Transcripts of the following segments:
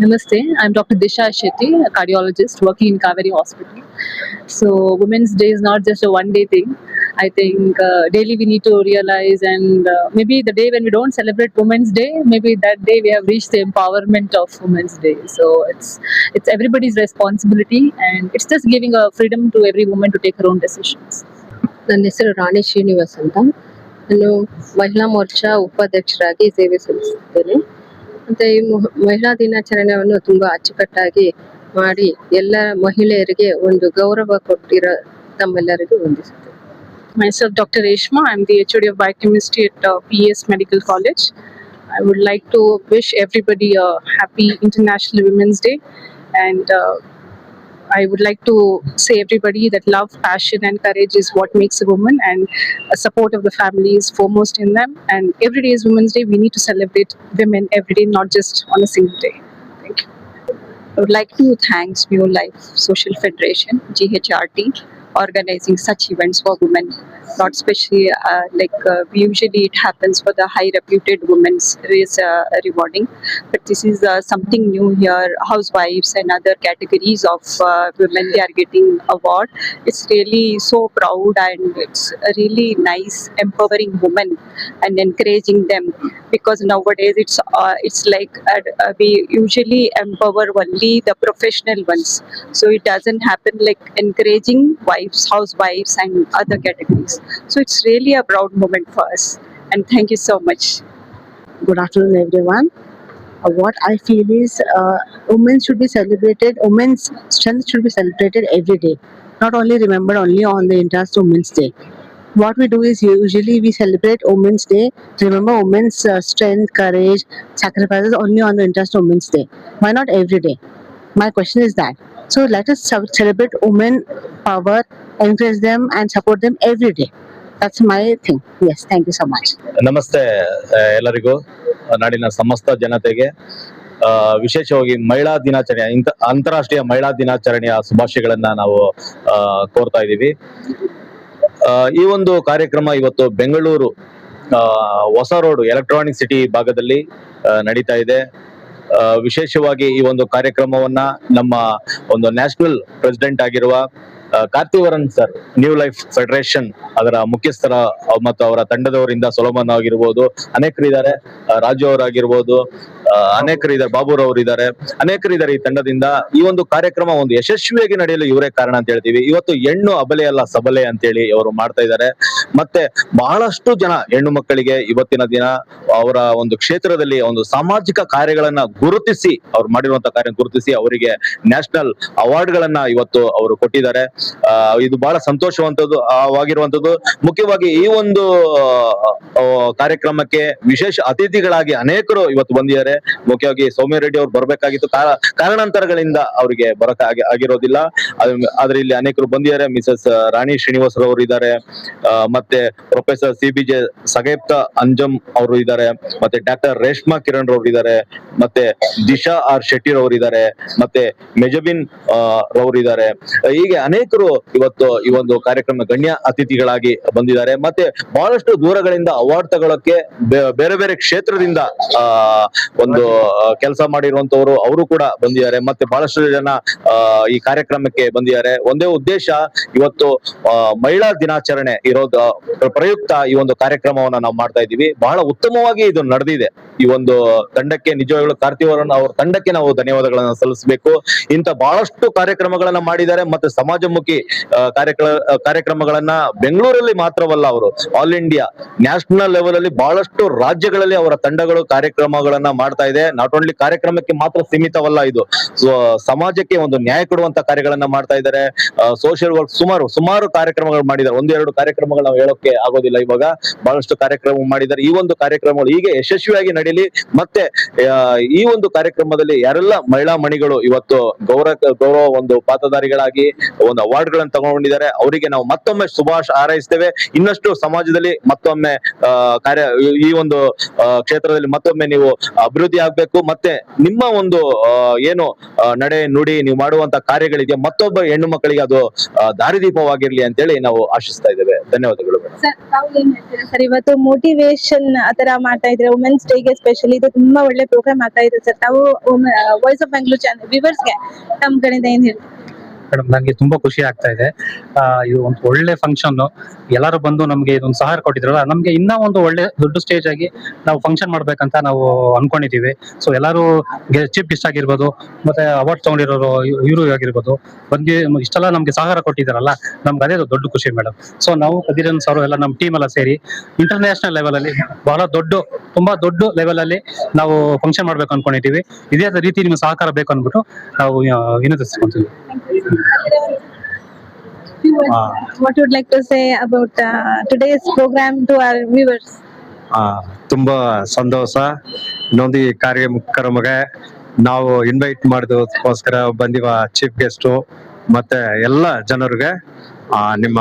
Namaste. I'm Dr. Disha Shetty, a cardiologist working in Kaveri Hospital. So, Women's Day is not just a one-day thing. I think daily we need to realize, and maybe the day when we don't celebrate Women's Day, maybe that day we have reached the empowerment of Women's Day. So it's everybody's responsibility, and it's just giving a freedom to every woman to take her own decisions. ನನ್ನ ಹೆಸರು ರಾಣಿ ಶ್ರೀನಿವಾಸ್ ಅಂತ. ನಾನು ಮಹಿಳಾ ಮೋರ್ಚಾ ಉಪಾಧ್ಯಕ್ಷರಾಗಿ ಸೇವೆ ಸಲ್ಲಿಸುತ್ತೇನೆ. ಮತ್ತು ಈ ಮಹಿಳಾ ದಿನಾಚರಣೆಯನ್ನು ತುಂಬ ಅಚ್ಚುಕಟ್ಟಾಗಿ ಮಾಡಿ ಎಲ್ಲ ಮಹಿಳೆಯರಿಗೆ ಒಂದು ಗೌರವ ಕೊಟ್ಟಿರೋ ತಮ್ಮೆಲ್ಲರಿಗೂ ವಂದಿಸುತ್ತೇನೆ. Myself, Dr. Reshma. I'm the HOD of Biochemistry at PES Medical College. I would like to wish everybody a happy International Women's Day, and I would like to say everybody that love, passion, and courage is what makes a woman, and support of the family is foremost in them. And every day is Women's Day. We need to celebrate women every day, not just on a single day. Thank you. I would like to thank New Life Social Federation, GHRT, organizing such events for women. Not especially usually it happens for the high reputed women's is rewarding, but this is something new here. Housewives and other categories of women, they are getting award. It's really so proud, and it's a really nice empowering women and encouraging them, because nowadays it's like we usually empower only the professional ones, so it doesn't happen like encouraging wives, housewives, and other categories. So it's really a proud moment for us, and thank you so much. Good afternoon, everyone. What I feel is women should be celebrated, women's strength should be celebrated every day, not only remembered only on the International Women's Day. What we do is usually we celebrate Women's Day, remember women's strength, courage, sacrifices only on the International Women's Day. Why not every day? My question is that. So let us celebrate women power, encourage them and support them every day. That's my thing. Yes, thank you so much. ನಮಸ್ತೆ ಎಲ್ಲರಿಗೂ, ನಾಡಿನ ಸಮಸ್ತ ಜನತೆಗೆ ವಿಶೇಷವಾಗಿ ಮಹಿಳಾ ದಿನಾಚರಣೆ, ಅಂತಾರಾಷ್ಟ್ರೀಯ ಮಹಿಳಾ ದಿನಾಚರಣೆಯ ಶುಭಾಶಯಗಳನ್ನ ನಾವು ಕೋರ್ತಾ ಇದ್ದೀವಿ. ಈ ಒಂದು ಕಾರ್ಯಕ್ರಮ ಇವತ್ತು ಬೆಂಗಳೂರು ಹೊಸ ರೋಡ್ ಎಲೆಕ್ಟ್ರಾನಿಕ್ ಸಿಟಿ ಭಾಗದಲ್ಲಿ ನಡೀತಾ ಇದೆ. ವಿಶೇಷವಾಗಿ ಈ ಒಂದು ಕಾರ್ಯಕ್ರಮವನ್ನ ನಮ್ಮ ಒಂದು ನ್ಯಾಷನಲ್ ಪ್ರೆಸಿಡೆಂಟ್ ಆಗಿರುವ ಕಾರ್ತಿವರನ್ ಸರ್, ನ್ಯೂ ಲೈಫ್ ಫೆಡರೇಷನ್ ಅದರ ಮುಖ್ಯಸ್ಥರ ಮತ್ತು ಅವರ ತಂಡದವರಿಂದ ಸೊಲೋಮನ್ ಆಗಿರ್ಬೋದು, ಅನೇಕರಿದ್ದಾರೆ, ರಾಜು ಅವರಾಗಿರ್ಬೋದು, ಅನೇಕರಿದ್ದಾರೆ, ಬಾಬುರವರಿದ್ದಾರೆ, ಅನೇಕರಿದ್ದಾರೆ. ಈ ತಂಡದಿಂದ ಈ ಒಂದು ಕಾರ್ಯಕ್ರಮ ಒಂದು ಯಶಸ್ವಿಯಾಗಿ ನಡೆಯಲು ಇವರೇ ಕಾರಣ ಅಂತ ಹೇಳ್ತೀವಿ. ಇವತ್ತು ಹೆಣ್ಣು ಅಬಲೆ ಅಲ್ಲ ಸಬಲೆ ಅಂತೇಳಿ ಅವರು ಮಾಡ್ತಾ ಇದ್ದಾರೆ. ಮತ್ತೆ ಬಹಳಷ್ಟು ಜನ ಹೆಣ್ಣು ಮಕ್ಕಳಿಗೆ ಇವತ್ತಿನ ದಿನ ಅವರ ಒಂದು ಕ್ಷೇತ್ರದಲ್ಲಿ ಒಂದು ಸಾಮಾಜಿಕ ಕಾರ್ಯಗಳನ್ನ ಗುರುತಿಸಿ, ಅವ್ರು ಮಾಡಿರುವಂತಹ ಕಾರ್ಯ ಗುರುತಿಸಿ ಅವರಿಗೆ ನ್ಯಾಷನಲ್ ಅವಾರ್ಡ್ ಗಳನ್ನ ಇವತ್ತು ಅವರು ಕೊಟ್ಟಿದ್ದಾರೆ. ಇದು ಬಹಳ ಸಂತೋಷವಾಗಿರುವಂತದ್ದು. ಮುಖ್ಯವಾಗಿ ಈ ಒಂದು ಕಾರ್ಯಕ್ರಮಕ್ಕೆ ವಿಶೇಷ ಅತಿಥಿಗಳಾಗಿ ಅನೇಕರು ಇವತ್ತು ಬಂದಿದ್ದಾರೆ. ಮುಖ್ಯವಾಗಿ ಸೌಮ್ಯ ರೆಡ್ಡಿ ಅವ್ರು ಬರ್ಬೇಕಾಗಿತ್ತು, ಕಾರಣಾಂತರಗಳಿಂದ ಅವರಿಗೆ ಬರಕ ಆಗಿರೋದಿಲ್ಲ. ಆದ್ರೆ ಇಲ್ಲಿ ಅನೇಕರು ಬಂದಿದ್ದಾರೆ. ಮಿಸಸ್ ರಾಣಿ ಶ್ರೀನಿವಾಸ್ ಅವರು ಇದ್ದಾರೆ, ಮತ್ತೆ ಪ್ರೊಫೆಸರ್ CBJ ಸಗೇಪ್ತ ಅಂಜಮ್ ಅವರು ಇದ್ದಾರೆ, ಮತ್ತೆ ಡಾಕ್ಟರ್ ರೇಷ್ಮಾ ಕಿರಣ್ ರವರು ಇದ್ದಾರೆ, ಮತ್ತೆ ದಿಶಾ ಆರ್ ಶೆಟ್ಟಿ ರವರು ಇದ್ದಾರೆ, ಮತ್ತೆ ಮೆಜಬಿನ್ ರವರು ಇದ್ದಾರೆ. ಹೀಗೆ ಅನೇಕರು ಇವತ್ತು ಈ ಒಂದು ಕಾರ್ಯಕ್ರಮ ಗಣ್ಯ ಅತಿಥಿಗಳಾಗಿ ಬಂದಿದ್ದಾರೆ. ಮತ್ತೆ ಬಹಳಷ್ಟು ದೂರಗಳಿಂದ ಅವಾರ್ಡ್ ತಗೊಳ್ಳಕ್ಕೆ ಬೇರೆ ಬೇರೆ ಕ್ಷೇತ್ರದಿಂದ ಒಂದು ಕೆಲಸ ಮಾಡಿರುವಂತವರು ಅವರು ಕೂಡ ಬಂದಿದ್ದಾರೆ. ಮತ್ತೆ ಬಹಳಷ್ಟು ಜನ ಈ ಕಾರ್ಯಕ್ರಮಕ್ಕೆ ಬಂದಿದ್ದಾರೆ. ಒಂದೇ ಉದ್ದೇಶ, ಇವತ್ತು ಮಹಿಳಾ ದಿನಾಚರಣೆ ಇರೋದು ಪ್ರಯುಕ್ತ ಈ ಒಂದು ಕಾರ್ಯಕ್ರಮವನ್ನ ನಾವು ಮಾಡ್ತಾ ಇದ್ದೀವಿ. ಬಹಳ ಉತ್ತಮವಾಗಿ ಇದು ನಡೆದಿದೆ. ಈ ಒಂದು ತಂಡಕ್ಕೆ ನಿಜವಾಗ್ಲೂ ಕಾರ್ತಿವರನ್ ಅವ್ರ ತಂಡಕ್ಕೆ ನಾವು ಧನ್ಯವಾದಗಳನ್ನ ಸಲ್ಲಿಸಬೇಕು. ಇಂತ ಬಹಳಷ್ಟು ಕಾರ್ಯಕ್ರಮಗಳನ್ನ ಮಾಡಿದ್ದಾರೆ. ಮತ್ತೆ ಸಮಾಜಮುಖಿ ಕಾರ್ಯಕ್ರಮಗಳನ್ನ ಬೆಂಗಳೂರಲ್ಲಿ ಮಾತ್ರವಲ್ಲ, ಅವರು ಆಲ್ ಇಂಡಿಯಾ ನ್ಯಾಷನಲ್ ಲೆವೆಲ್ ಅಲ್ಲಿ ಬಹಳಷ್ಟು ರಾಜ್ಯಗಳಲ್ಲಿ ಅವರ ತಂಡಗಳು ಕಾರ್ಯಕ್ರಮಗಳನ್ನ ಮಾಡ್ತಾ ಇದೆ. ನಾಟ್ ಓನ್ಲಿ ಕಾರ್ಯಕ್ರಮಕ್ಕೆ ಮಾತ್ರ ಸೀಮಿತವಲ್ಲ, ಇದು ಸಮಾಜಕ್ಕೆ ಒಂದು ನ್ಯಾಯ ಕೊಡುವಂತ ಕಾರ್ಯಗಳನ್ನ ಮಾಡ್ತಾ ಇದ್ದಾರೆ. ಸೋಷಿಯಲ್ ವರ್ಕ್ ಸುಮಾರು ಕಾರ್ಯಕ್ರಮಗಳು ಮಾಡಿದ್ದಾರೆ. ಒಂದೆರಡು ಕಾರ್ಯಕ್ರಮಗಳು ನಾವು ಹೇಳೋಕೆ ಆಗೋದಿಲ್ಲ, ಇವಾಗ ಬಹಳಷ್ಟು ಕಾರ್ಯಕ್ರಮ ಮಾಡಿದ್ದಾರೆ. ಈ ಒಂದು ಕಾರ್ಯಕ್ರಮಗಳು ಹೀಗೆ ಯಶಸ್ವಿಯಾಗಿ ನಡೀಲಿ. ಮತ್ತೆ ಈ ಒಂದು ಕಾರ್ಯಕ್ರಮದಲ್ಲಿ ಯಾರೆಲ್ಲ ಮಹಿಳಾ ಮಣಿಗಳು ಇವತ್ತು ಗೌರವ ಒಂದು ಪಾತ್ರಧಾರಿಗಳಾಗಿ ಒಂದು ಅವಾರ್ಡ್ ಗಳನ್ನ ತಗೊಂಡಿದ್ದಾರೆ, ಅವರಿಗೆ ನಾವು ಮತ್ತೊಮ್ಮೆ ಹಾರೈಸ್ತೇವೆ. ಇನ್ನಷ್ಟು ಸಮಾಜದಲ್ಲಿ ಮತ್ತೊಮ್ಮೆ ಈ ಒಂದು ಕ್ಷೇತ್ರದಲ್ಲಿ ಮತ್ತೊಮ್ಮೆ ನೀವು ಅಭಿವೃದ್ಧಿ ಆಗ್ಬೇಕು, ಮತ್ತೆ ನಿಮ್ಮ ಒಂದು ಏನು ನಡೆ ನುಡಿ ನೀವು ಮಾಡುವಂತ ಕಾರ್ಯಗಳಿಗೆ ಮತ್ತೊಬ್ಬ ಹೆಣ್ಣು ಮಕ್ಕಳಿಗೆ ಅದು ದಾರಿದೀಪವಾಗಿರ್ಲಿ ಅಂತೇಳಿ ನಾವು ಆಶಿಸ್ತಾ ಇದ್ದೇವೆ. ಧನ್ಯವಾದಗಳು ಮೇಡಮ್. ಸರ್ ತಾವು ಏನ್ ಹೇಳ್ತೀರಾ ಸರ್? ಇವತ್ತು ಮೋಟಿವೇಶನ್ ಆತರ ಮಾಡ್ತಾ ಇದ್ರೆ ವುಮೆನ್ಸ್ ಡೇಗೆ ಸ್ಪೆಷಲಿ ಇದು ತುಂಬಾ ಒಳ್ಳೆ ಪ್ರೋಗ್ರಾಮ್ ಆಗ್ತಾ ಇದೆ ಸರ್. ತಾವು ವಾಯ್ಸ್ ಆಫ್ ಬೆಂಗಳೂರು ಚಾನಲ್ ವ್ಯೂವರ್ಸ್ಗೆ ತಮ್ಮ ಕಡೆಯಿಂದ ಏನ್ ಹೇಳ್ತೀರಾ? ಮೇಡಮ್, ನಂಗೆ ತುಂಬಾ ಖುಷಿ ಆಗ್ತಾ ಇದೆ. ಇದು ಒಂದು ಒಳ್ಳೆ ಫಂಕ್ಷನ್, ಎಲ್ಲರೂ ಬಂದು ನಮ್ಗೆ ಇದೊಂದು ಸಹಾಯ ಕೊಟ್ಟಿದ್ರಲ್ಲ, ನಮ್ಗೆ ಇನ್ನ ಒಂದು ಒಳ್ಳೆ ದೊಡ್ಡ ಸ್ಟೇಜ್ ಆಗಿ ನಾವು ಫಂಕ್ಷನ್ ಮಾಡ್ಬೇಕಂತ ನಾವು ಅನ್ಕೊಂಡಿದೀವಿ. ಸೊ ಎಲ್ಲರೂ ಚೀಫ್ ಗೆಸ್ಟ್ ಆಗಿರ್ಬೋದು, ಮತ್ತೆ ಅವಾರ್ಡ್ ತಗೊಂಡಿರೋರು ಇವರು ಆಗಿರ್ಬೋದು, ಬಂದು ಇಷ್ಟೆಲ್ಲ ನಮ್ಗೆ ಸಹಕಾರ ಕೊಟ್ಟಿದ್ದಾರಲ್ಲ, ನಮ್ಗೆ ಅದೇ ದೊಡ್ಡ ಖುಷಿ ಮೇಡಮ್. ಸೊ ನಾವು ಕದಿರನ್ ಸರ್ ಎಲ್ಲ ನಮ್ಮ ಟೀಮ್ ಎಲ್ಲ ಸೇರಿ ಇಂಟರ್ನ್ಯಾಷನಲ್ ಲೆವೆಲ್ ಅಲ್ಲಿ ಬಹಳ ತುಂಬಾ ದೊಡ್ಡ ಲೆವೆಲ್ ಅಲ್ಲಿ ನಾವು ಫಂಕ್ಷನ್ ಮಾಡ್ಬೇಕು ಅನ್ಕೊಂಡಿದೀವಿ. ಇದೇ ರೀತಿ ನಿಮ್ಗೆ ಸಹಕಾರ ಬೇಕು ಅಂದ್ಬಿಟ್ಟು ನಾವು ವಿನಂತಿಸ್ಕೊಂತೀವಿ. What you would like to say about today's program to our viewers? ತುಂಬಾ ಸಂತೋಷ. ಇನ್ನೊಂದು ಈ ಕಾರ್ಯಕ್ರಮಕ್ಕೆ ನಾವು ಇನ್ವೈಟ್ ಮಾಡಿದಕ್ಕೋಸ್ಕರ ಬಂದಿವ ಚೀಫ್ ಗೆಸ್ಟ್ ಮತ್ತೆ ಎಲ್ಲ ಜನರಿಗೆ ನಿಮ್ಮ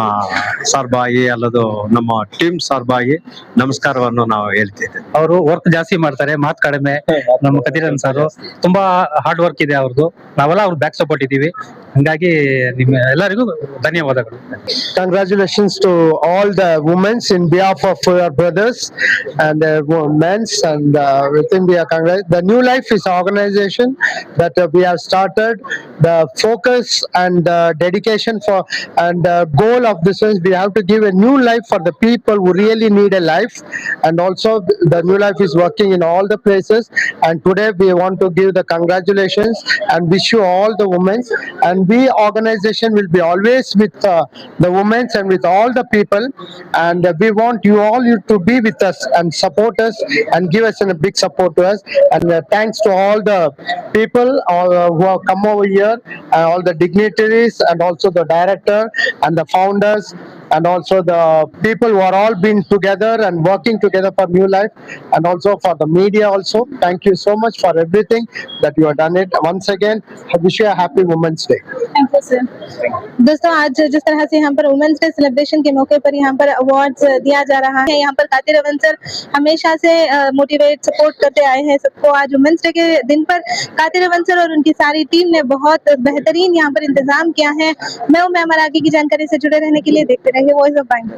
ಸರ್ಬಾಗಿ ಅಲ್ಲದು ನಮ್ಮ ಟೀಮ್ ಸರ್ಬಾಗಿ ನಮಸ್ಕಾರವನ್ನು ನಾವು ಹೇಳ್ತಿದ್ದೇವೆ. ಅವರು ವರ್ಕ್ ಜಾಸ್ತಿ ಮಾಡ್ತಾರೆ, ಮಾತು ಕಡಿಮೆ. ನಮ್ಮ ಕದಿರನ್ ಸರ್ ತುಂಬಾ ಹಾರ್ಡ್ ವರ್ಕ್ ಇದೆ ಅವ್ರದ್ದು, ನಾವೆಲ್ಲ ಅವ್ರ ಬ್ಯಾಕ್ ಸಪೋರ್ಟ್ ಇದ್ದೀವಿ. ಹಂಗಾಗಿ ನಿಮ್ಮ ಎಲ್ಲರಿಗೂ ಧನ್ಯವಾದಗಳು. Congratulations to all the women in behalf of our brothers and their men, and within we are the New Life is an organization that we have started. The focus and dedication for and goal of this is we have to give a new life for the people who really need a life, and also the New Life is working in all the places, and today we want to give the congratulations and wish you all the women, and we organization will be always with the women and with all the people, and we want you all to be with us and support us and give us a big support to us, and thanks to all the people who have come over here, all the dignitaries and also the director and the founders and also the people who are all been together and working together for New Life, and also for the media also. Thank you so much for everything that you have done it. Once again, I wish you a happy Women's Day. Thank you sir. दोस्तों, आज जिस तरह से यहाँ पर women's day celebration के मौके पर यहाँ पर अवार्ड्स दिया जा रहा है, यहाँ पर कातिरवन सर हमेशा से मोटिवेट सपोर्ट करते आए हैं सबको। आज वुमेन्स डे के दिन पर कातिरवन सर और उनकी सारी टीम ने बहुत बेहतरीन यहाँ पर इंतजाम किया है। मैं हूँ, मैं हमारे आगे की जानकारी से जुड़े रहने के लिए देखते रहिए वॉइस ऑफ बेंगलुरु।